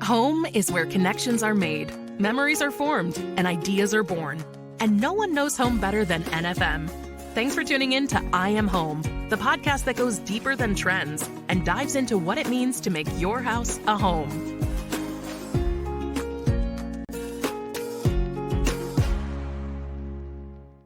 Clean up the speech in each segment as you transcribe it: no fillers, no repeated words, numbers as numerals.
Home is where connections are made, memories are formed, and ideas are born. And no one knows home better than NFM. Thanks for tuning in to I Am Home, the podcast that goes deeper than trends and dives into what it means to make your house a home.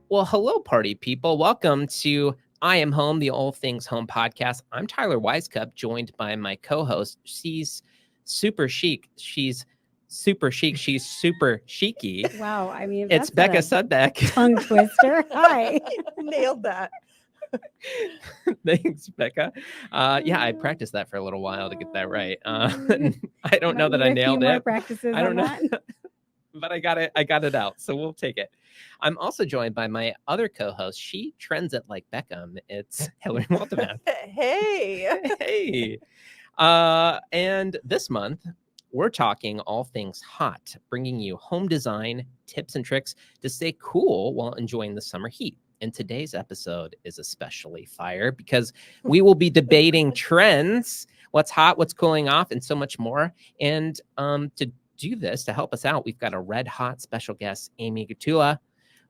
Well, hello, party people. Welcome to I Am Home, the All Things Home podcast. I'm Tyler Wisecup, joined by my co-host. She's super chic. She's super chic. She's super chicy. Wow. I mean, It's Becca Sudbeck. Tongue twister. Hi. Nailed that. Thanks, Becca. Yeah, I practiced that for a little while to get that right. I don't know that I nailed it. Practices I don't know. That. But I got it out, so we'll take it. I'm also joined by my other co-host. She trends it like Beckham. It's Hilary Waltemath. Hey. And this month, we're talking all things hot, bringing you home design tips and tricks to stay cool while enjoying the summer heat. And today's episode is especially fire because we will be debating trends, what's hot, what's cooling off, and so much more. And to do this, to help us out, we've got a red hot special guest, Amy Gottula.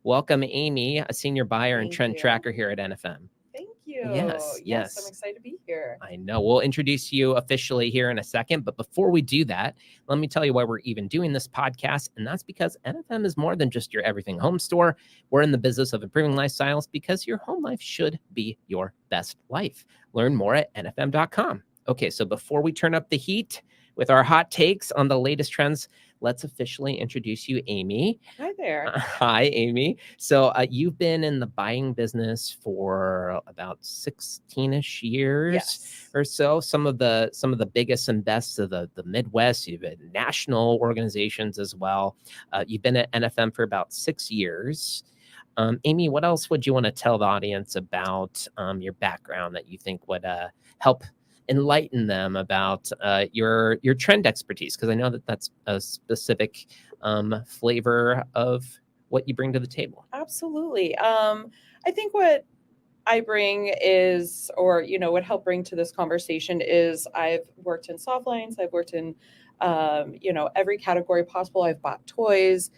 Welcome, Amy, a senior buyer and trend tracker here at NFM. Thank you. Yes. I'm excited to be here. I know. We'll introduce you officially here in a second. But before we do that, let me tell you why we're even doing this podcast. And that's because NFM is more than just your everything home store. We're in the business of improving lifestyles because your home life should be your best life. Learn more at nfm.com. Okay, so before we turn up the heat with our hot takes on the latest trends, let's officially introduce you, Amy. Hi there. Hi, Amy. So you've been in the buying business for about 16-ish years or so. Some of the biggest and best of the Midwest. You've been national organizations as well. You've been at NFM for about 6 years. Amy, what else would you want to tell the audience about your background that you think would help enlighten them about your trend expertise? Because I know that that's a specific flavor of what you bring to the table. Absolutely. I think what I bring is, or, what help bring to this conversation is I've worked in soft lines. I've worked in, every category possible. I've bought toys.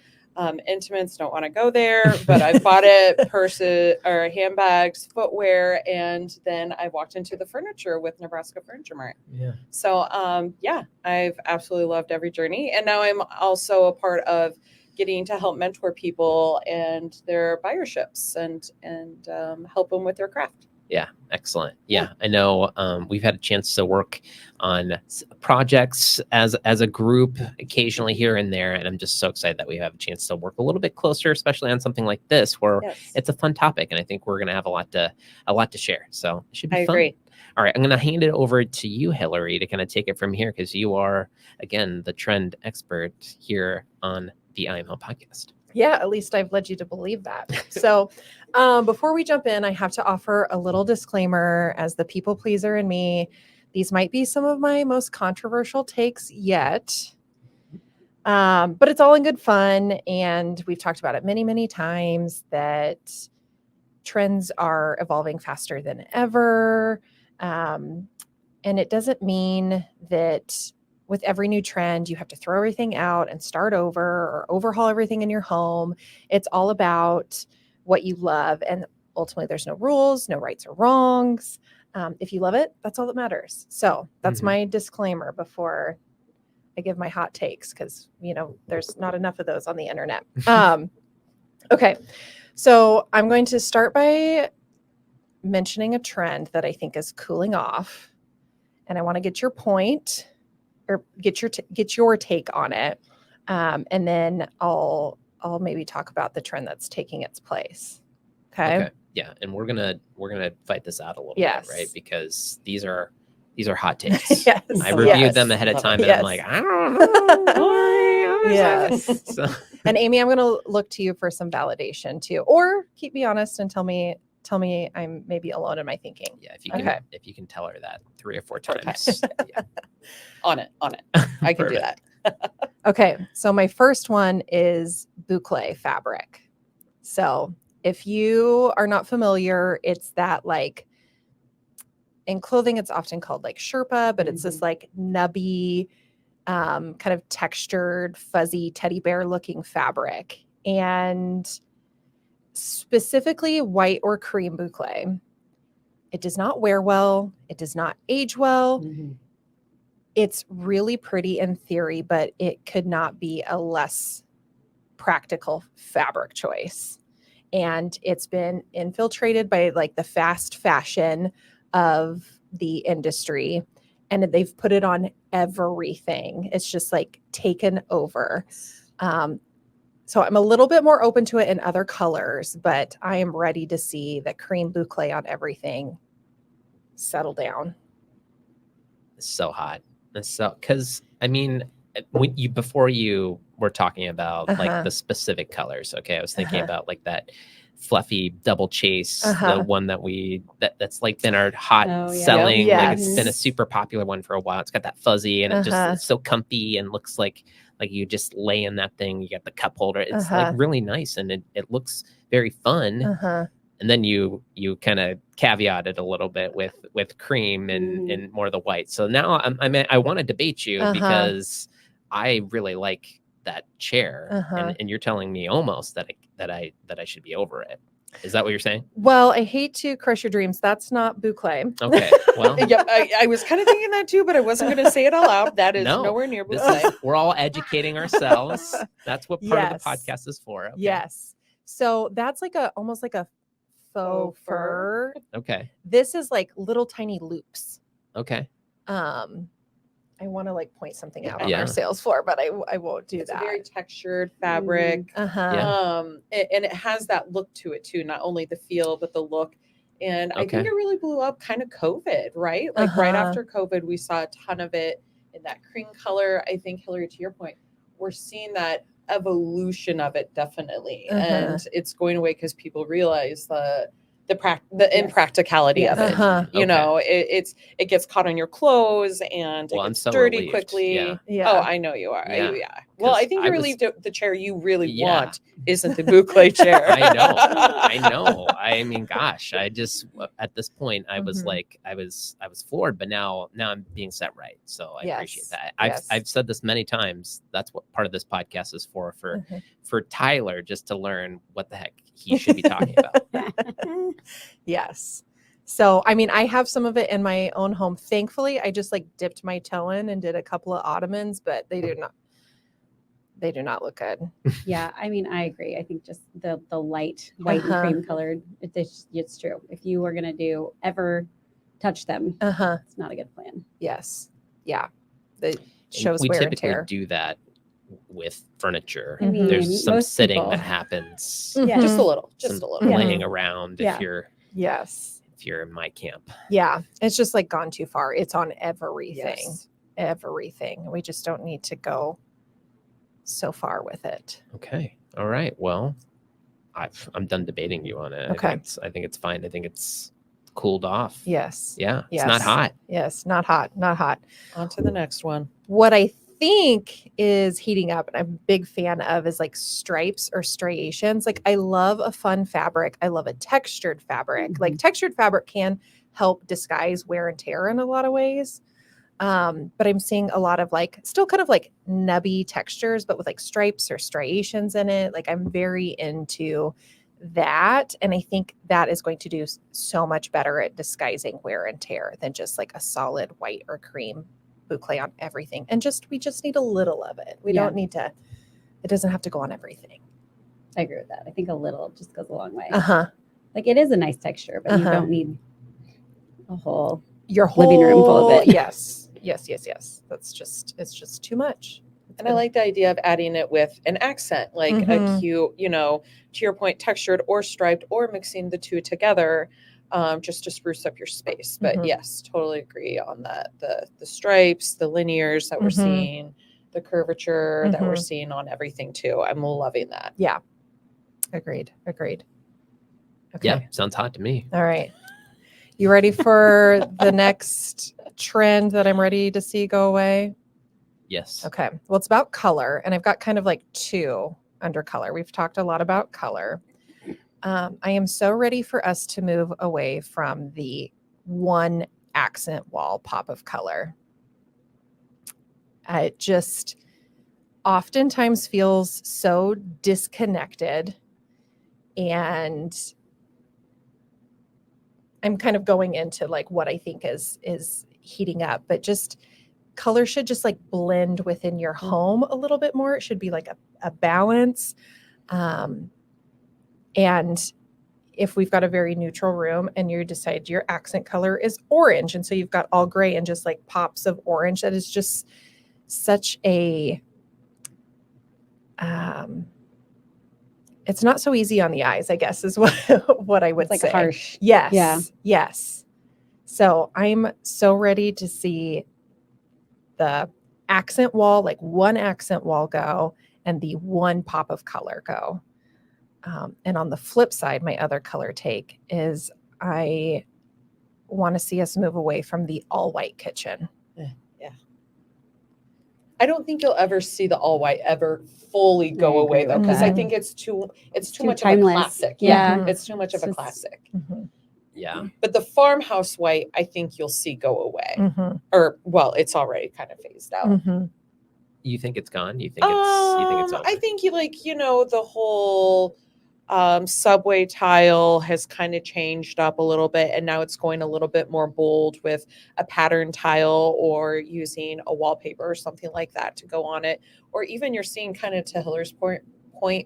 Intimates, don't want to go there, but I've bought it, purses or handbags, footwear, and then I walked into the furniture with Nebraska Furniture Mart. Yeah. So, I've absolutely loved every journey, and now I'm also a part of getting to help mentor people and their buyerships and help them with their craft. Yeah, excellent. Yeah, I know we've had a chance to work on projects as a group occasionally here and there, and I'm just so excited that we have a chance to work a little bit closer, especially on something like this where it's a fun topic, and I think we're going to have a lot to share. So it should be fun. I agree. All right, I'm going to hand it over to you, Hilary, to kind of take it from here because you are, again, the trend expert here on the I Am Home podcast. Yeah, at least I've led you to believe that. So before we jump in, I have to offer a little disclaimer as the people pleaser in me. These might be some of my most controversial takes yet, but it's all in good fun. And we've talked about it many, many times that trends are evolving faster than ever. And it doesn't mean that with every new trend, you have to throw everything out and start over or overhaul everything in your home. It's all about what you love. And ultimately, there's no rules, no rights or wrongs. If you love it, that's all that matters. So that's my disclaimer before I give my hot takes, because, there's not enough of those on the internet. Okay, so I'm going to start by mentioning a trend that I think is cooling off. And I want to get your point or get your take on it. And then I'll maybe talk about the trend that's taking its place. Okay. Yeah. And we're gonna fight this out a little bit, right? Because these are hot takes. Yes. I reviewed them ahead of time and I'm like, I don't know. Yes. So. And Amy, I'm gonna look to you for some validation too. Or keep me honest and tell me I'm maybe alone in my thinking. Yeah, if you can tell her that 3 or 4 times. Yeah. On it. I can do that. Okay, so my first one is boucle fabric. So if you are not familiar, it's that like in clothing, it's often called like Sherpa, but it's this like nubby, kind of textured, fuzzy teddy bear looking fabric. And specifically white or cream boucle. It does not wear well. It does not age well. It's really pretty in theory, but it could not be a less practical fabric choice. And it's been infiltrated by like the fast fashion of the industry, and they've put it on everything. It's just like taken over. So I'm a little bit more open to it in other colors, but I am ready to see the cream boucle on everything settle down. It's so hot. It's so, because I mean, when before you were talking about like the specific colors. Okay, I was thinking about like that fluffy double chase, the one that's like been our hot selling. Like it's been a super popular one for a while. It's got that fuzzy and it's so comfy and looks like you just lay in that thing. You got the cup holder. It's like really nice and it looks very fun. And then you kind of caveat it a little bit with cream and more of the white. So now I want to debate you because I really like that chair, and you're telling me almost that I should be over it. Is that what you're saying? Well, I hate to crush your dreams. That's not boucle. Okay. Well, Yep. I was kind of thinking that too, but I wasn't going to say it all out. That is nowhere near boucle. We're all educating ourselves. That's what part of the podcast is for. Okay. Yes. So that's like almost like a faux fur. Okay. This is like little tiny loops. Okay. I want to like point something out on our sales floor, but I won't do that. It's a very textured fabric. And it has that look to it too, not only the feel, but the look. And I think it really blew up kind of COVID, right? Like right after COVID, we saw a ton of it in that cream color. I think, Hilary, to your point, we're seeing that evolution of it definitely. And it's going away because people realize the impracticality of it. You know, it gets caught on your clothes and it gets dirty quickly. Oh, I know you are. Well, I think you're relieved the chair you really want isn't the boucle chair. I know. I mean, gosh, I just at this point I was like I was floored, but now I'm being set right. So I appreciate that. I've said this many times. That's what part of this podcast is for Tyler, just to learn what the heck he should be talking about. Yes. So, I mean, I have some of it in my own home. Thankfully, I just like dipped my toe in and did a couple of ottomans, but they do not look good. Yeah, I mean, I agree. I think just the light white and cream colored, it's true. If you were going to ever touch them, it's not a good plan. Yes. Yeah. It shows we wear and typically tear. do that with furniture. I mean, there's some most sitting people. that happens. Just a little. Laying around if you're in my camp. Yeah. It's just like gone too far. It's on everything. Everything. We just don't need to go so far with it. Okay. All right. Well, I'm done debating you on it. Okay. I think it's fine. I think it's cooled off. Yes. Yeah. Yes. It's not hot. Yes. Not hot. Not hot. On to the next one. What I think is heating up and I'm a big fan of is like stripes or striations. Like I love a fun fabric. I love a textured fabric. Like textured fabric can help disguise wear and tear in a lot of ways. But I'm seeing a lot of like still kind of like nubby textures, but with like stripes or striations in it. Like I'm very into that. And I think that is going to do so much better at disguising wear and tear than just like a solid white or cream boucle on everything. And we just need a little of it. We don't need to, it doesn't have to go on everything. I agree with that. I think a little just goes a long way. Like it is a nice texture, but you don't need your whole living room full of it. Yes. It's just too much. And I like the idea of adding it with an accent, like a cute, to your point, textured or striped, or mixing the two together, just to spruce up your space. But yes, totally agree on that. The stripes, the linears that we're seeing, the curvature that we're seeing on everything too. I'm loving that. Yeah. Agreed. Okay. Yeah. Sounds hot to me. All right. You ready for the next trend that I'm ready to see go away? Yes. Okay. Well, it's about color, and I've got kind of like two under color. We've talked a lot about color. I am so ready for us to move away from the one accent wall pop of color. It just oftentimes feels so disconnected, and I'm kind of going into like what I think is heating up, but just color should just like blend within your home a little bit more. It should be like a balance. And if we've got a very neutral room and you decide your accent color is orange, and so you've got all gray and just like pops of orange, that is just such a, it's not so easy on the eyes, I guess, is what I would It's say. like harsh. Yes. Yeah. Yes. So I'm so ready to see the accent wall, like one accent wall go, and the one pop of color go. And on the flip side, my other color take is I want to see us move away from the all white kitchen. I don't think you'll ever see the all white ever fully go I away agree though, with because I that. think it's too too much timeless. of a classic. Yeah. It's too much of It's a just- classic. Mm-hmm. Yeah. But the farmhouse white, I think you'll see go away. Mm-hmm. Or well, it's already kind of phased out. Mm-hmm. You think it's gone? You think it's over? I think the whole subway tile has kind of changed up a little bit, and now it's going a little bit more bold with a pattern tile or using a wallpaper or something like that to go on it. Or even you're seeing, kind of to Hillary's point,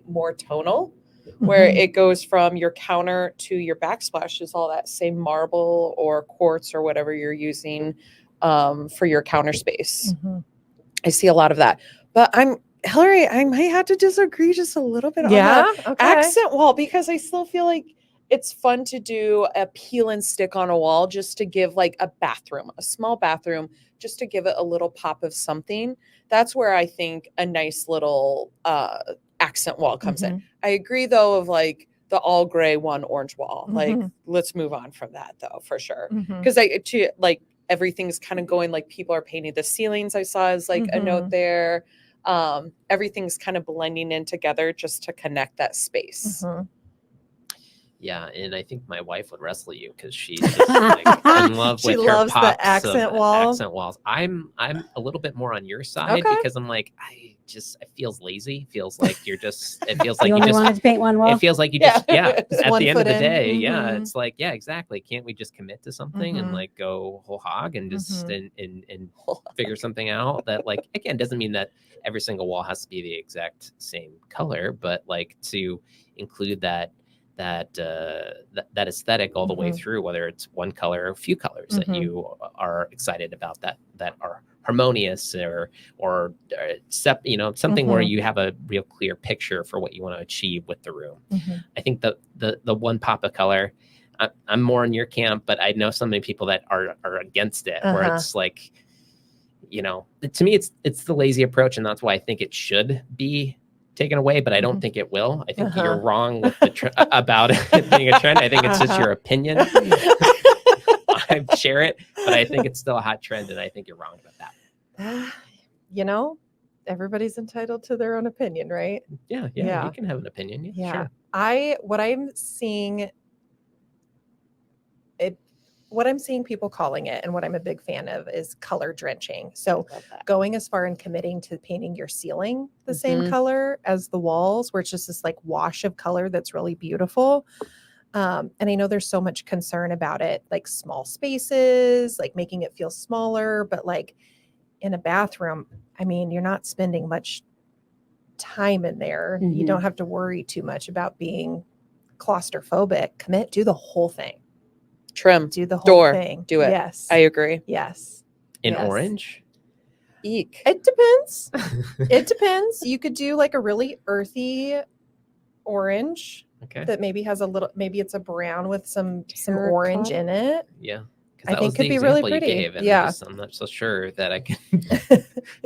more tonal, where Mm-hmm. it goes from your counter to your backsplash is all that same marble or quartz or whatever you're using for your counter space. Mm-hmm. I see a lot of that. But Hilary, I might have to disagree just a little bit on Yeah. the Okay. accent wall, because I still feel like it's fun to do a peel and stick on a wall just to give like a small bathroom, just to give it a little pop of something. That's where I think a nice little accent wall comes in. I agree though of like the all gray one orange wall. Like, let's move on from that though, for sure. Mm-hmm. Because everything's kind of going, like people are painting the ceilings, I saw as like a note there. Everything's kind of blending in together just to connect that space. Mm-hmm. Yeah, and I think my wife would wrestle you because she's just like in love She with her loves the pops accent of wall. accent walls. I'm a little bit more on your side Okay. because I'm like, it feels lazy. Feels like it feels like You only wanted to paint one wall. it feels like you just at one the end of foot the in. day, yeah, Mhm. it's like, yeah, exactly. Can't we just commit to something and Mhm. like go whole hog and just Mhm. and figure something out that, like, again, doesn't mean that every single wall has to be the exact same color, but like to include that aesthetic all the way Mhm. through, whether it's one color or a few colors that Mhm. you are excited about that are harmonious or something where Mhm. you have a real clear picture for what you want to achieve with the room. Mhm. I think the one pop of color, I'm more in your camp, but I know so many people that are against it, where Uh-huh. it's like, to me, it's the lazy approach, and that's why I think it should be taken away, but I don't Mhm. think it will. I think Uh-huh. you're wrong with about it being a trend. I think it's just your opinion. I share it, but I think it's still a hot trend, and I think you're wrong about that. Everybody's entitled to their own opinion, right? Yeah, Yeah. you can have an opinion. Yeah. Sure. What I'm seeing people calling it, and what I'm a big fan of, is color drenching. So Love that. going as far and committing to painting your ceiling the Mhm. same color as the walls, where it's just this like wash of color that's really beautiful. And I know there's so much concern about it, like small spaces, like making it feel smaller, but like in a bathroom, I mean, you're not spending much time in there. You Mhm. don't have to worry too much about being claustrophobic. Do the whole thing. Trim. Do the whole Door. thing. Do it. Yes. I agree. Yes. In Yes. orange? Eek. It depends. It depends. You could do like a really earthy orange Okay. that maybe has maybe it's a brown with some orange in it. Yeah. 'Cause I that think was could the be really example you pretty. gave, and Yeah. I'm not so sure that I can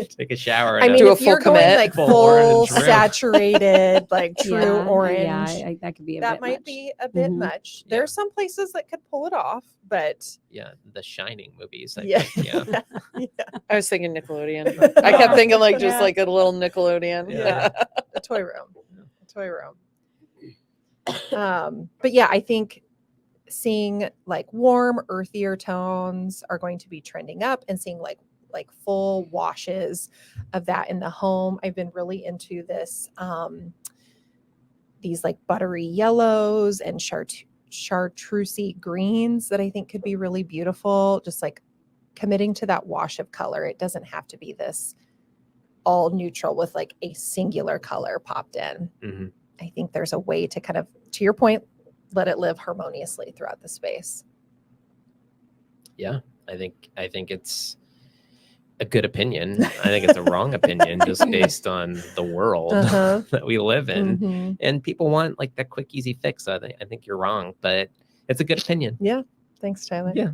take a shower. I and mean, Do a if you're full going commit. like Full full orange rim. saturated, like true Yeah, orange, Yeah, that could be a that bit might much. be a bit Mhm. much. Yeah. There's some places that could pull it off, but Yeah, the Shining movies. I yeah. think, yeah. Yeah. I was thinking Nickelodeon. I kept thinking like just Yeah. like a little Nickelodeon. Yeah. A toy room. A toy room. But yeah, I think seeing like warm, earthier tones are going to be trending up, and seeing like full washes of that in the home. I've been really into this, these like buttery yellows and chartreusey greens that I think could be really beautiful. Just like committing to that wash of color. It doesn't have to be this all neutral with like a singular color popped in. Mm-hmm. I think there's a way to kind of, to your point, let it live harmoniously throughout the space. Yeah, I think it's a good opinion. I think it's a wrong opinion just based on the world that we live in. Mm-hmm. And people want like that quick, easy fix. I think you're wrong, but it's a good opinion. Yeah. Thanks, Tyler. Yeah.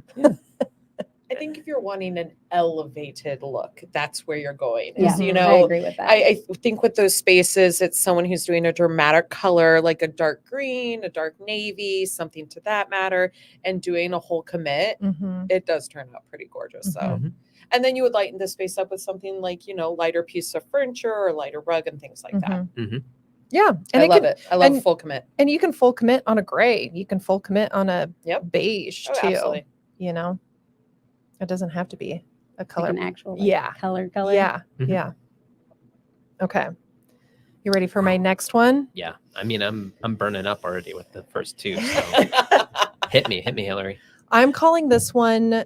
I think if you're wanting an elevated look, that's where you're going. Yeah, You I know, agree with that. I think with those spaces, it's someone who's doing a dramatic color, like a dark green, a dark navy, something to that matter, and doing a whole commit. Mm-hmm. It does turn out pretty gorgeous. So, Mm-hmm. and then you would lighten the space up with something like, lighter piece of furniture or lighter rug and things like that. Mm-hmm. Yeah. And I love it. I love full commit. And you can full commit on a gray. You can full commit on a beige too. Absolutely. It doesn't have to be a color. Like an actual color. Yeah. Mm-hmm. Yeah. Okay. You ready for my next one? Yeah. I mean, I'm burning up already with the first two. So hit me, Hilary. I'm calling this one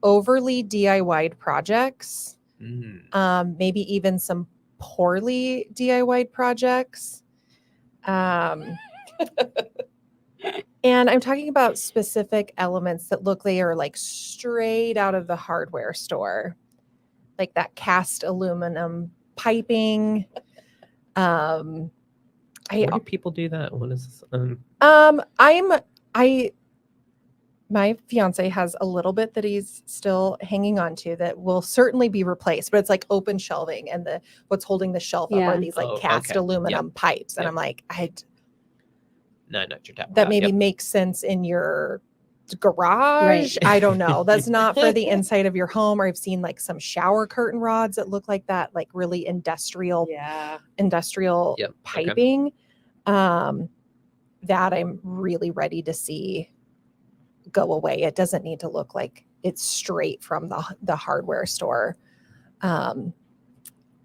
overly DIY'd projects. Maybe even some poorly DIY'd projects. And I'm talking about specific elements that look they are like straight out of the hardware store, like that cast aluminum piping. Why do people do that? What is my fiance has a little bit that he's still hanging on to that will certainly be replaced, but it's like open shelving, and what's holding the shelf up are these like cast aluminum pipes. And I'm like, no, not your tap. That maybe makes sense in your garage. Right. I don't know. That's not for the inside of your home. Or I've seen like some shower curtain rods that look like that, like really industrial piping. That I'm really ready to see go away. It doesn't need to look like it's straight from the hardware store,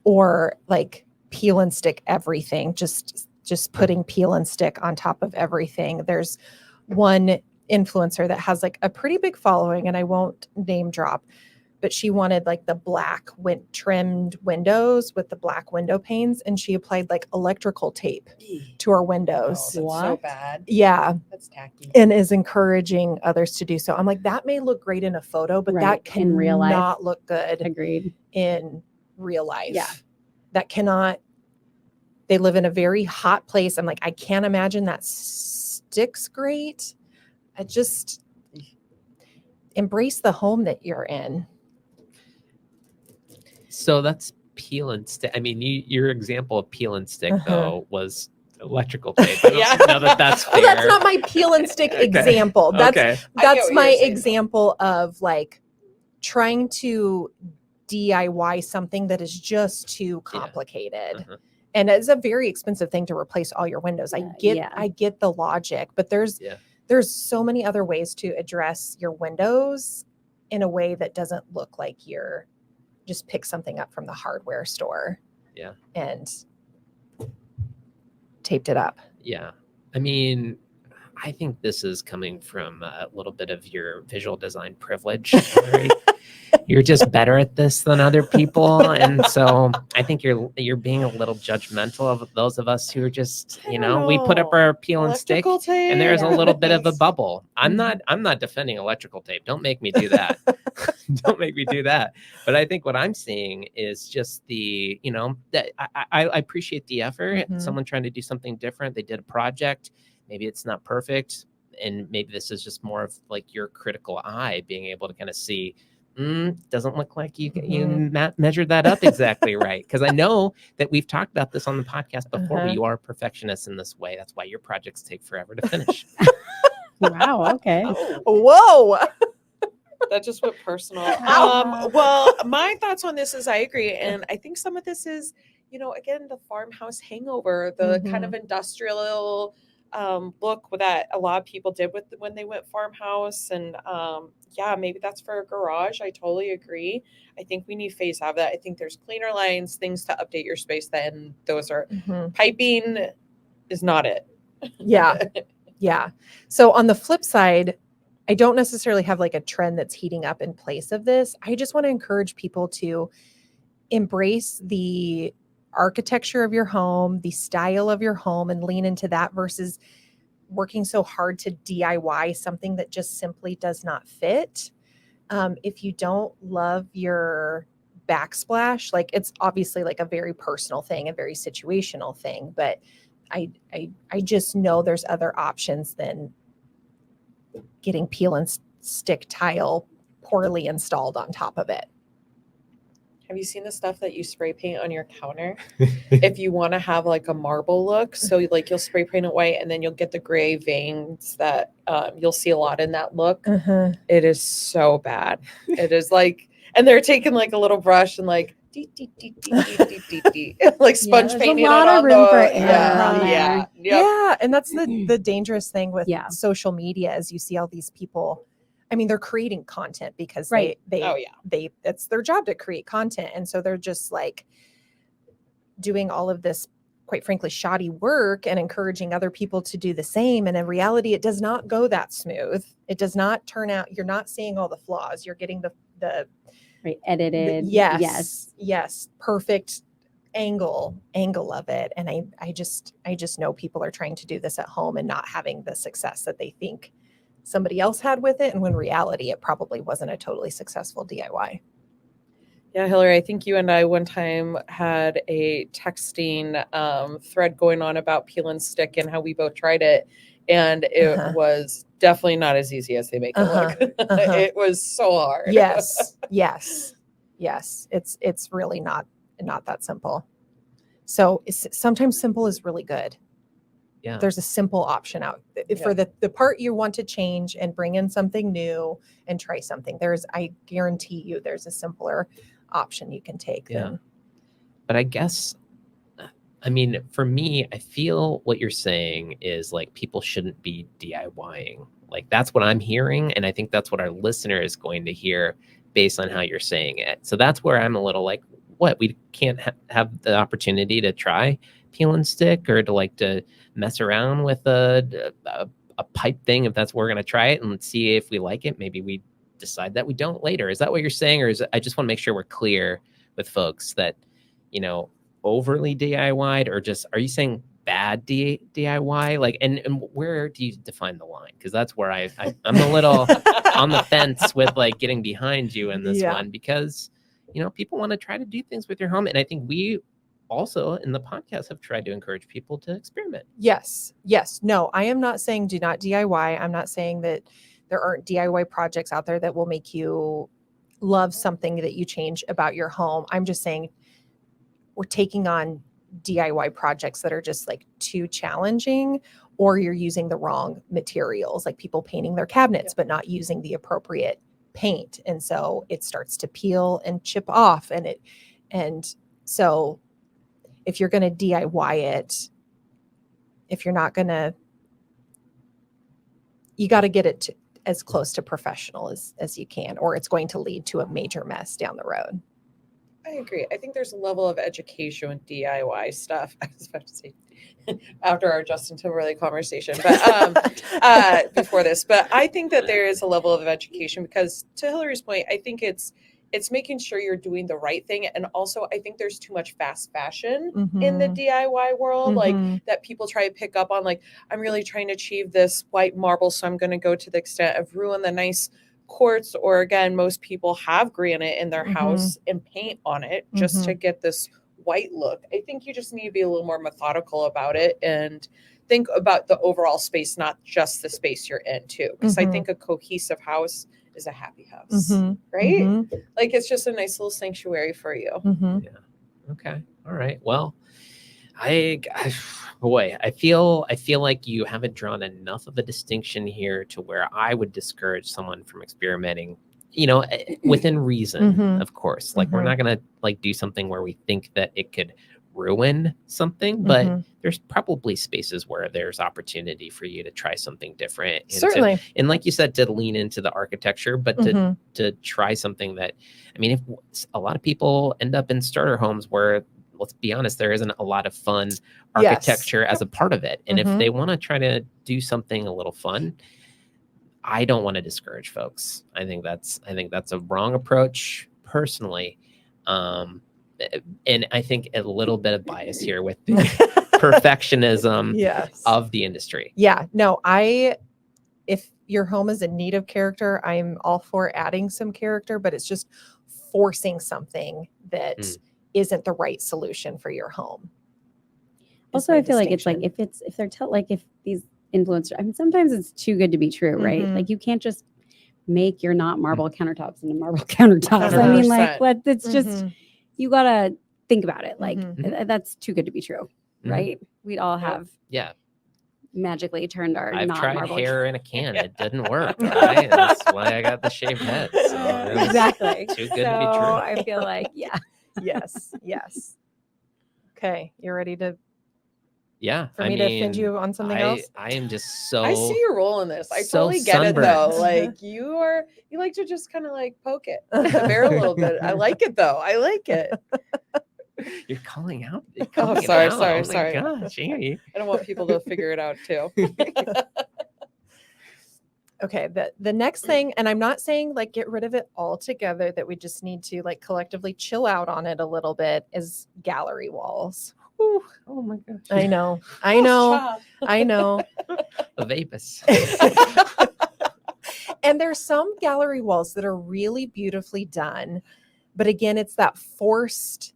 or like peel and stick everything. Just putting peel and stick on top of everything. There's one influencer that has like a pretty big following, and I won't name drop, but she wanted like the black trimmed windows with the black window panes, and she applied like electrical tape to her windows. Oh, that's so bad. Yeah. That's tacky. And is encouraging others to do so. I'm like, that may look great in a photo, but that can in real life not look good. Agreed. In real life. Yeah. That cannot. They live in a very hot place. I'm like, I can't imagine that sticks great. I just embrace the home that you're in. So that's peel and stick. I mean, your example of peel and stick though was electrical tape. I don't know that's fair. Well, that's not my peel and stick example. That's my example of like trying to DIY something that is just too complicated. Yeah. And it's a very expensive thing to replace all your windows. I get the logic, but there's so many other ways to address your windows in a way that doesn't look like you're just pick something up from the hardware store. Yeah. And taped it up. Yeah. I mean, I think this is coming from a little bit of your visual design privilege. Right? You're just better at this than other people, and so I think you're being a little judgmental of those of us who are just, we put up our peel and stick, and there's a little bit of a bubble. I'm not defending electrical tape. Don't make me do that. Don't make me do that. But I think what I'm seeing is just that I appreciate the effort. Mm-hmm. Someone trying to do something different. They did a project. Maybe it's not perfect, and maybe this is just more of like your critical eye being able to kind of see. Doesn't look like you measured that up exactly right. Because I know that we've talked about this on the podcast before. You are perfectionists in this way. That's why your projects take forever to finish. Wow. Okay. Whoa. That just went personal. Well, my thoughts on this is I agree. And I think some of this is, again, the farmhouse hangover, the kind of industrial look that a lot of people did when they went farmhouse. And yeah, maybe that's for a garage. I totally agree. I think we need to phase out of that. I think there's cleaner lines, things to update your space. Then those are piping is not it. Yeah. Yeah. So on the flip side, I don't necessarily have like a trend that's heating up in place of this. I just want to encourage people to embrace the architecture of your home, the style of your home, and lean into that versus working so hard to DIY something that just simply does not fit. If you don't love your backsplash, like it's obviously like a very personal thing, a very situational thing, but I just know there's other options than getting peel and stick tile poorly installed on top of it. Have you seen the stuff that you spray paint on your counter? If you want to have like a marble look, so like you'll spray paint it white and then you'll get the gray veins that you'll see a lot in that look. It is so bad. It is like, and they're taking like a little brush and like like sponge painting a lot it of on room for the error on there. Yep. Yeah, and that's the dangerous thing with social media is you see all these people. I mean, they're creating content because they it's their job to create content, and so they're just like doing all of this, quite frankly, shoddy work and encouraging other people to do the same. And in reality, it does not go that smooth. It does not turn out. You're not seeing all the flaws. You're getting the edited. Yes, perfect angle of it. And I just know people are trying to do this at home and not having the success that they think somebody else had with it. And when in reality, it probably wasn't a totally successful DIY. Yeah, Hilary, I think you and I one time had a texting thread going on about peel and stick and how we both tried it. And it was definitely not as easy as they make it look. It was so hard. Yes. It's really not that simple. So sometimes simple is really good. Yeah. There's a simple option out for the part you want to change and bring in something new and try something. I guarantee you there's a simpler option you can take. Yeah. But I guess, I mean, for me, I feel what you're saying is like people shouldn't be DIYing. Like that's what I'm hearing. And I think that's what our listener is going to hear based on how you're saying it. So that's where I'm a little like, what? We can't have the opportunity to try peel and stick or to mess around with a pipe thing if that's where we're going to try it and see if we like it. Maybe we decide that we don't later. Is that what you're saying? Or is it, I just want to make sure we're clear with folks that, overly DIY'd, or just, are you saying bad DIY? Like, and where do you define the line? Because that's where I'm a little on the fence with like getting behind you in this one, because, people want to try to do things with your home. And I think we also in the podcast have tried to encourage people to experiment. Yes. No, I am not saying do not DIY. I'm not saying that there aren't DIY projects out there that will make you love something that you change about your home. I'm just saying we're taking on DIY projects that are just like too challenging, or you're using the wrong materials, like people painting their cabinets, but not using the appropriate paint. And so it starts to peel and chip off. And so if you're going to DIY it, if you're not going to, you got to get it to as close to professional as you can, or it's going to lead to a major mess down the road. I agree. I think there's a level of education with DIY stuff. I was about to say after our Justin Timberlake conversation, but before this, but I think that there is a level of education because, to Hilary's point, I think it's making sure you're doing the right thing. And also I think there's too much fast fashion in the DIY world, like that people try to pick up on, like, I'm really trying to achieve this white marble, so I'm going to go to the extent of ruin the nice quartz, or again, most people have granite in their house and paint on it just to get this white look. I think you just need to be a little more methodical about it and think about the overall space, not just the space you're in too. Because I think a cohesive house is a happy house, right? Like it's just a nice little sanctuary for you. Yeah. Okay. All right. Well, I feel like you haven't drawn enough of a distinction here to where I would discourage someone from experimenting, within reason, of course. Like we're not going to like do something where we think that it could ruin something, but Mhm. there's probably spaces where there's opportunity for you to try something different. And Certainly. and like you said, to lean into the architecture, but Mhm. to try something that, I mean, if a lot of people end up in starter homes where, let's be honest, there isn't a lot of fun architecture as a part of it. And if Mhm. they want to try to do something a little fun, I don't want to discourage folks. I think that's a wrong approach personally. And I think a little bit of bias here with the perfectionism Yes. of the industry. Yeah. No, if your home is in need of character, I'm all for adding some character, but it's just forcing something that isn't the right solution for your home. Also, I feel like it's like if they're if these influencers, I mean, sometimes it's too good to be true, right? Mhm. Like you can't just make your not marble countertops into marble countertops. I mean, like 100%. what? It's just Mhm. you gotta think about it. Like Mhm. that's too good to be true, right? We'd all have Yeah. magically turned our I've not tried marble hair in a can. It didn't work. Right? That's why I got the shaved head. So it was exactly. too good so to be true. I feel like Yes. Yes. Okay. You ready Yeah. for me to offend you on something else? I am just so I see your role in this. I so totally get it though. sunburned. Like you like to just kind of like poke it the bear a little bit. I like it though. I like it. You're calling out. Oh, sorry. Oh my gosh, Amy. I don't want people to figure it out too. Okay, the next thing, and I'm not saying like get rid of it altogether, that we just need to like collectively chill out on it a little bit, is gallery walls. Ooh, oh my gosh. I know. A Vapus. And there's some gallery walls that are really beautifully done, but again, it's that forced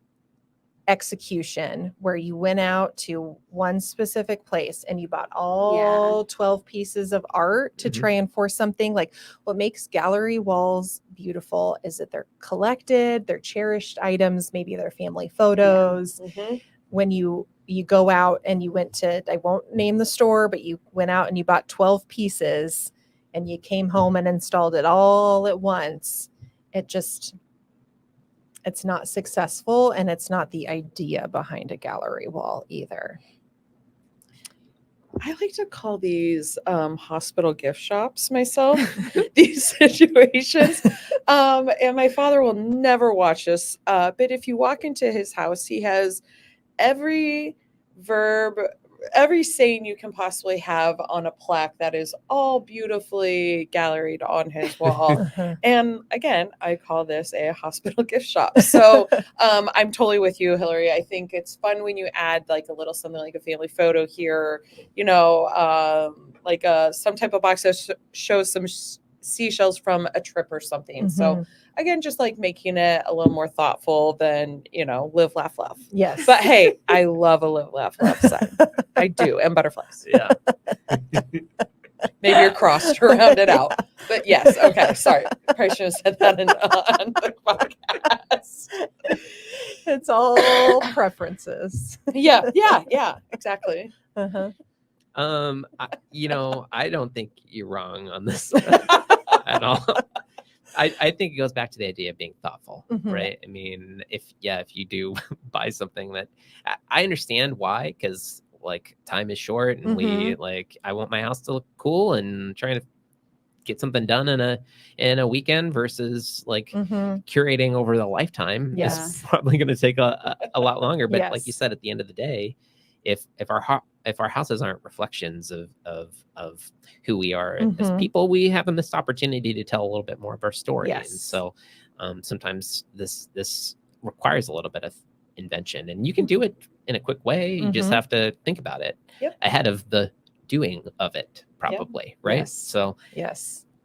execution where you went out to one specific place and you bought all 12 pieces of art to try and force something. Like what makes gallery walls beautiful is that they're collected, they're cherished items, maybe they're family photos. When you go out and you went to, I won't name the store, but you went out and you bought 12 pieces and you came home and installed it all at once, it's not successful, and it's not the idea behind a gallery wall either. I like to call these hospital gift shops myself, these situations. And my father will never watch this. But if you walk into his house, he has every verb, every saying you can possibly have on a plaque that is all beautifully galleried on his wall. And again, I call this a hospital gift shop. So I'm totally with you, Hilary. I think it's fun when you add like a little something like a family photo here, like some type of box that shows some seashells from a trip or something. So again, just like making it a little more thoughtful than, live, laugh, love. Yes. But hey, I love a live, laugh, love sign. I do. And butterflies. Yeah. Maybe you're crossed to round it out. But yes. Okay. Sorry. Probably should have said that on the podcast. It's all preferences. Yeah. Exactly. I don't think you're wrong on this at all. I think it goes back to the idea of being thoughtful, right? I mean, if you do buy something that I understand why, because like time is short and I want my house to look cool, and trying to get something done in a weekend versus like curating over the lifetime is probably going to take a lot longer. But like you said, at the end of the day, if our houses aren't reflections of who we are as people, we have a missed opportunity to tell a little bit more of our story. And so sometimes this requires a little bit of invention, and you can do it in a quick way. You just have to think about it ahead of the doing of it, probably. Right. Yes. So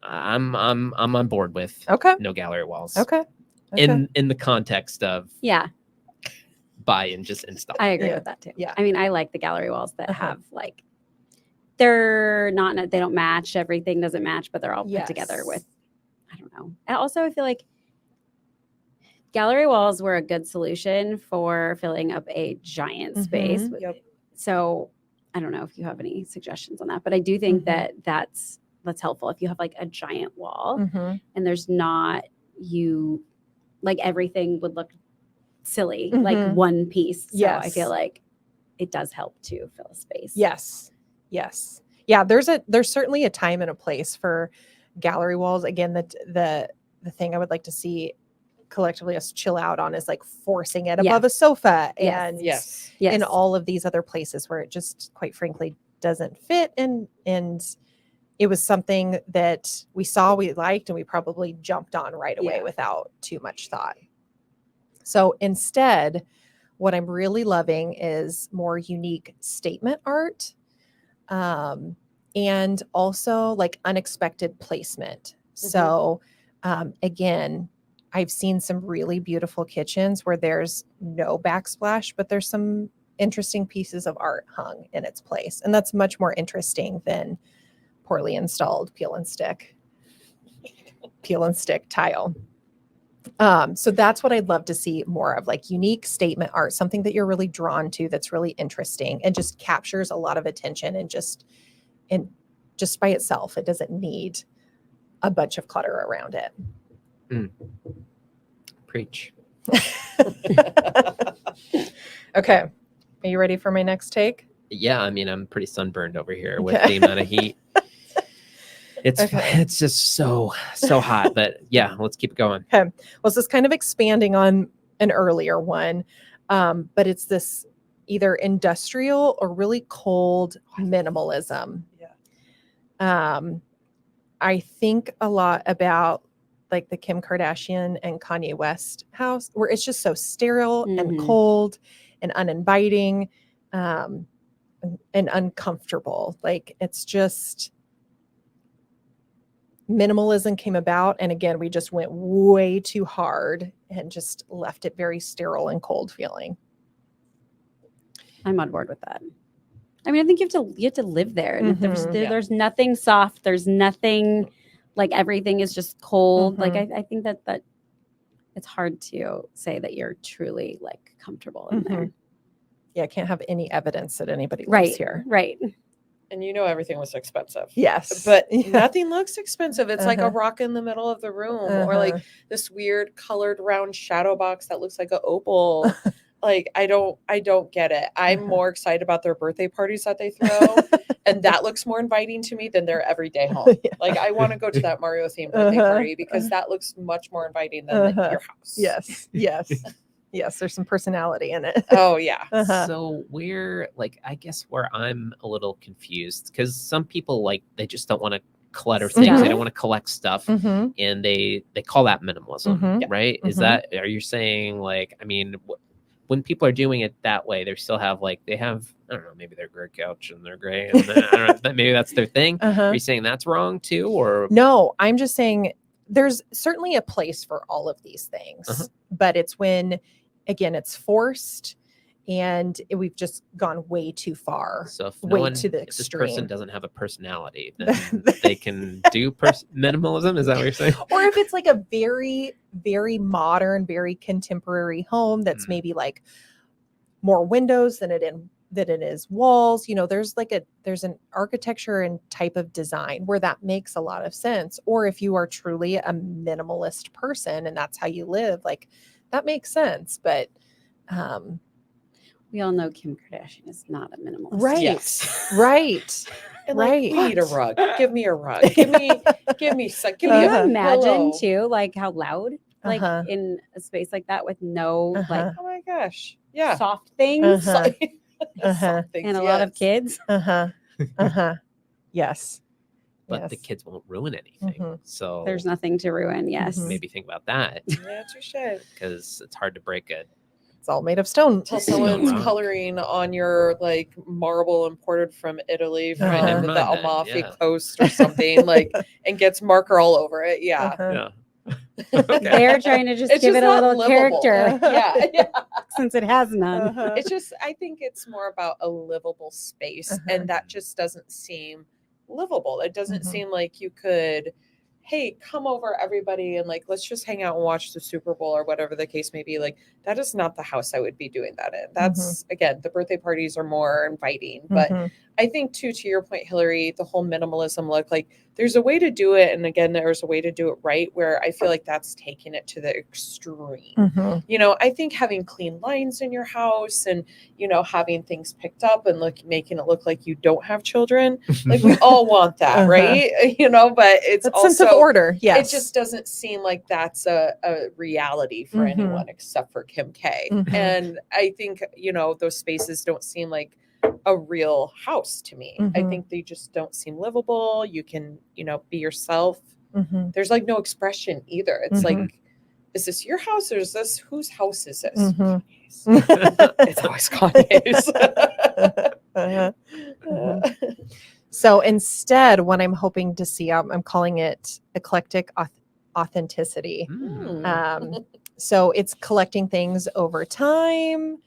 I'm on board with no gallery walls. Okay. In the context of buy and just install. I agree with that too. Yeah. I mean, I like the gallery walls that have like, they don't match. Everything doesn't match, but they're all put together with, I don't know. And also I feel like gallery walls were a good solution for filling up a giant space. So I don't know if you have any suggestions on that, but I do think that that's helpful. If you have like a giant wall and there's not, like everything would look silly, like one piece. So I Yes. feel like it does help to fill a space. Yes. Yes. Yeah. There's certainly a time and a place for gallery walls. Again, the thing I would like to see collectively us chill out on is like forcing it above a sofa and in all of these other places where it just quite frankly doesn't fit. And it was something that we saw, we liked, and we probably jumped on right away without too much thought. So instead, what I'm really loving is more unique statement art, and also like unexpected placement. So again, I've seen some really beautiful kitchens where there's no backsplash, but there's some interesting pieces of art hung in its place. And that's much more interesting than poorly installed peel and stick tile. So that's what I'd love to see more of, like unique statement art, something that you're really drawn to, that's really interesting and just captures a lot of attention and just by itself. It doesn't need a bunch of clutter around it. Preach. Okay. Are you ready for my next take? Yeah, I mean, I'm pretty sunburned over here with the amount of heat. It's just so hot, but yeah, let's keep it going. Okay. Well, this is kind of expanding on an earlier one, but it's this either industrial or really cold minimalism. I think a lot about like the Kim Kardashian and Kanye West house, where it's just so sterile and cold and uninviting, and uncomfortable. Like it's just minimalism came about. And again, we just went way too hard and just left it very sterile and cold feeling. I'm on board with that. I mean, I think you have to live there. And there's nothing soft. There's nothing, like everything is just cold. Like I think that it's hard to say that you're truly like comfortable in there. Yeah, I can't have any evidence that anybody lives here. Right. And you know everything was expensive. Yes. But nothing looks expensive. It's like a rock in the middle of the room or like this weird colored round shadow box that looks like an opal. Like I don't get it. I'm more excited about their birthday parties that they throw, and that looks more inviting to me than their everyday home. Like I want to go to that Mario themed birthday party because that looks much more inviting than your house. Yes, there's some personality in it. Oh yeah. So I guess where I'm a little confused, because some people like they just don't want to clutter things. They don't want to collect stuff, and they call that minimalism, right? Is that, are you saying like, I mean, when people are doing it that way, they still have like, they have, I don't know, maybe they're gray couch and they're gray, and then, I don't know, maybe that's their thing. Are you saying that's wrong too, or? No, I'm just saying there's certainly a place for all of these things, but it's when, again, it's forced and we've just gone way too far. So if to the if this extreme. person doesn't have a personality, then they can do minimalism. Is that what you're saying? Or if it's like a very, very modern, very contemporary home that's maybe like more windows than it is walls. You know, there's an architecture and type of design where that makes a lot of sense. Or if you are truly a minimalist person and that's how you live, like that makes sense. But we all know Kim Kardashian is not a minimalist. Right. Yes. Right. And right. We need a rug. Give me a rug. Give me Can you a imagine pillow. too, like how loud, like in a space like that with no like Oh my gosh. Yeah. soft things Soft things, and a lot of kids. Yes. But the kids won't ruin anything. So There's nothing to ruin. Yes. maybe think about that, Yeah, touche. because it's hard to break it. It's all made of stone. Until someone's rock. coloring on your like marble imported from Italy from Never the mind that, Amalfi yeah. Coast or something, like, and gets marker all over it. Yeah. Yeah. They're trying to just It's give just it a not little livable. character Yeah. since it has none. It's just, I think it's more about a livable space, and that just doesn't seem livable. It doesn't seem like you could, hey, come over everybody and like, let's just hang out and watch the Super Bowl or whatever the case may be. Like, that is not the house I would be doing that in. That's again, the birthday parties are more inviting, but I think too, to your point, Hilary, the whole minimalism look, like there's a way to do it. And again, there's a way to do it right, where I feel like that's taking it to the extreme. Mm-hmm. I think having clean lines in your house and, having things picked up and making it look like you don't have children, like we all want that, right? But it's that also sense of order. Yes. It just doesn't seem like that's a reality for anyone except for Kim K. And I think, those spaces don't seem like a real house to me. I think they just don't seem livable. You can, be yourself. There's like no expression either. It's like, is this your house or is this, whose house is this? It's always Kanye's. So instead, what I'm hoping to see, I'm calling it eclectic authenticity. So it's collecting things over time,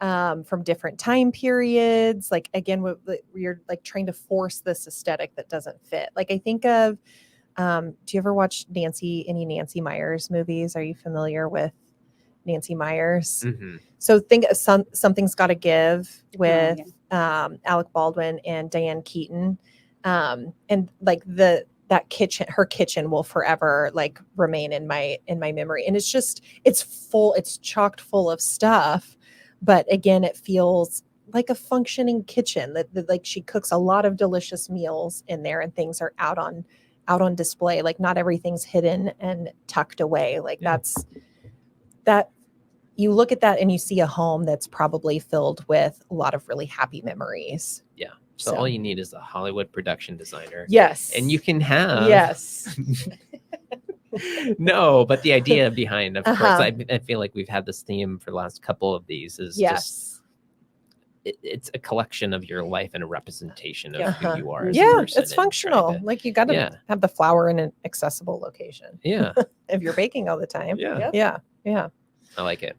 from different time periods. Like, again, you're like trying to force this aesthetic that doesn't fit. Like, I think of, do you ever watch any Nancy Meyers movies? Are you familiar with Nancy Meyers? So think of Something's Gotta Give with Alec Baldwin and Diane Keaton. And like her kitchen will forever like remain in my memory. And it's chocked full of stuff. But again, it feels like a functioning kitchen that like she cooks a lot of delicious meals in there, and things are out on display. Like not everything's hidden and tucked away. Like that you look at that and you see a home that's probably filled with a lot of really happy memories. Yeah. So all you need is a Hollywood production designer. Yes. And you can have. Yes. No, but the idea behind, of course, I feel like we've had this theme for the last couple of these is just, it's a collection of your life and a representation of who you are as a person. It's functional. Like you got to have the flower in an accessible location. Yeah. If you're baking all the time. Yeah. Yeah. I like it.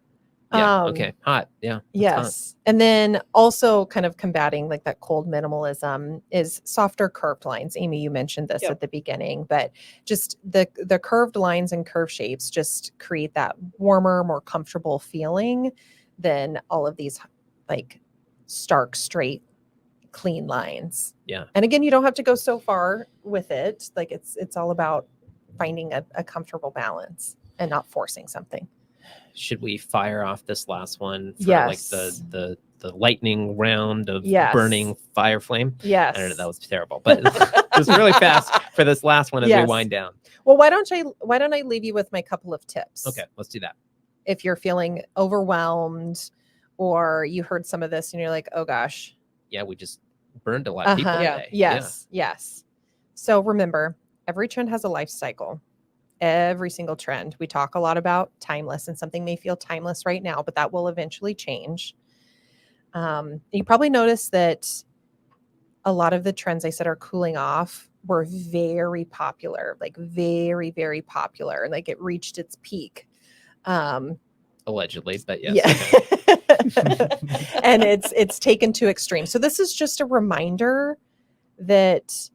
Yeah. Okay. Hot. Yeah. Yes. Hot. And then also kind of combating like that cold minimalism is softer curved lines. Amy, you mentioned this at the beginning, but just the curved lines and curved shapes just create that warmer, more comfortable feeling than all of these like stark, straight, clean lines. Yeah. And again, you don't have to go so far with it. Like it's all about finding a comfortable balance and not forcing something. Should we fire off this last one for like the lightning round of burning fire flame? Yes. I don't know, that was terrible, but just really fast for this last one as we wind down. Well, why don't I leave you with my couple of tips? Okay, let's do that. If you're feeling overwhelmed or you heard some of this and you're like, oh gosh. Yeah, we just burned a lot of people today. Yes. So remember, every trend has a life cycle. Every single trend. We talk a lot about timeless, and something may feel timeless right now, but that will eventually change. You probably noticed that a lot of the trends I said are cooling off were very popular, like very, very popular. Like it reached its peak. Allegedly, but yes. Yeah. And it's taken to extreme. So this is just a reminder that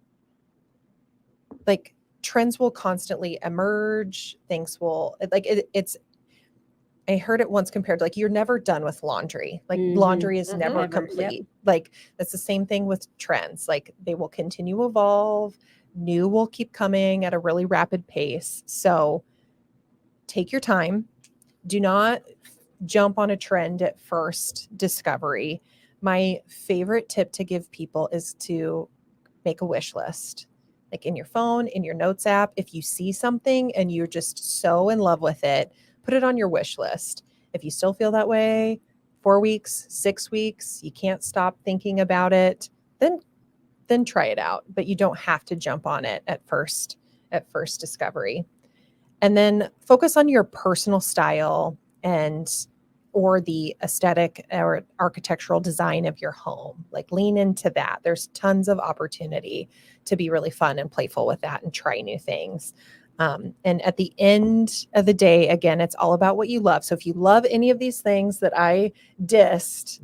like trends will constantly emerge. Things will it's I heard it once compared to like you're never done with laundry. Like laundry is never complete. Yep. Like that's the same thing with trends. Like they will continue to evolve. New will keep coming at a really rapid pace. So take your time. Do not jump on a trend at first discovery. My favorite tip to give people is to make a wish list. Like in your phone, in your notes app, if you see something and you're just so in love with it, put it on your wish list. If you still feel that way, 4 weeks, 6 weeks, you can't stop thinking about it, then try it out. But you don't have to jump on it at first discovery. And then focus on your personal style or the aesthetic or architectural design of your home. Like lean into that. There's tons of opportunity to be really fun and playful with that and try new things. And at the end of the day, again, it's all about what you love. So if you love any of these things that I dissed,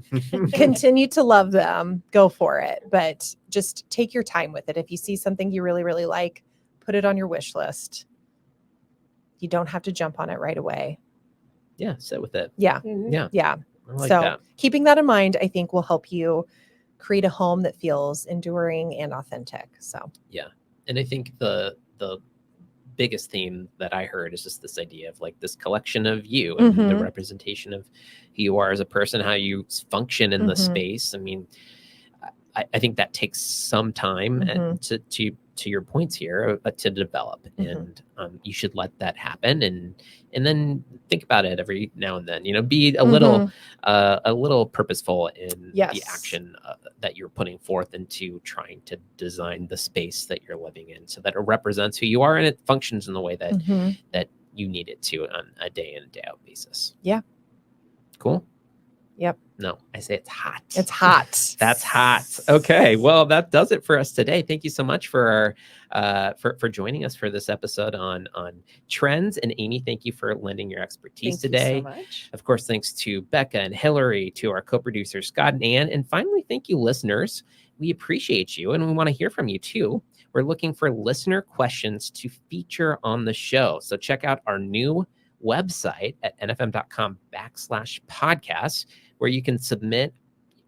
continue to love them, go for it. But just take your time with it. If you see something you really, really like, put it on your wish list. You don't have to jump on it right away. Yeah, sit with it. Yeah. Yeah. Yeah. I like so that. keeping that in mind, I think will help you create a home that feels enduring and authentic. So And I think the biggest theme that I heard is just this idea of like this collection of you and the representation of who you are as a person, how you function in the space. I mean, I think that takes some time and to your points here to develop, and you should let that happen, and then think about it every now and then. Be a little purposeful in the action that you're putting forth into trying to design the space that you're living in, so that it represents who you are and it functions in the way that that you need it to on a day in and day out basis. Yeah. Cool. Yep. No, I say it's hot. It's hot. That's hot. Okay. Well, that does it for us today. Thank you so much for joining us for this episode on trends. And Amy, thank you for lending your expertise today. Thank you so much. Of course, thanks to Becca and Hilary, to our co-producers, Scott and Ann. And finally, thank you, listeners. We appreciate you and we want to hear from you too. We're looking for listener questions to feature on the show. So check out our new website at nfm.com/podcast, where you can submit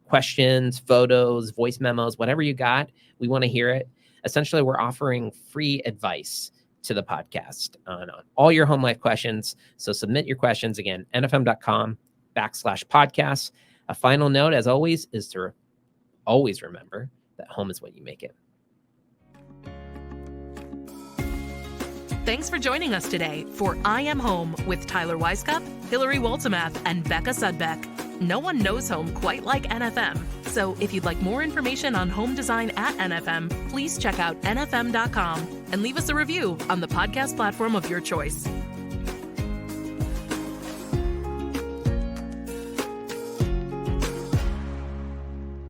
questions, photos, voice memos, whatever you got. We want to hear it. Essentially, we're offering free advice to the podcast on all your home life questions. So submit your questions again, nfm.com/podcast. A final note, as always, is to always remember that home is what you make it. Thanks for joining us today for I Am Home with Tyler Weisskopf, Hilary Waltemath, and Becca Sudbeck. No one knows home quite like NFM. So if you'd like more information on home design at NFM, please check out nfm.com and leave us a review on the podcast platform of your choice.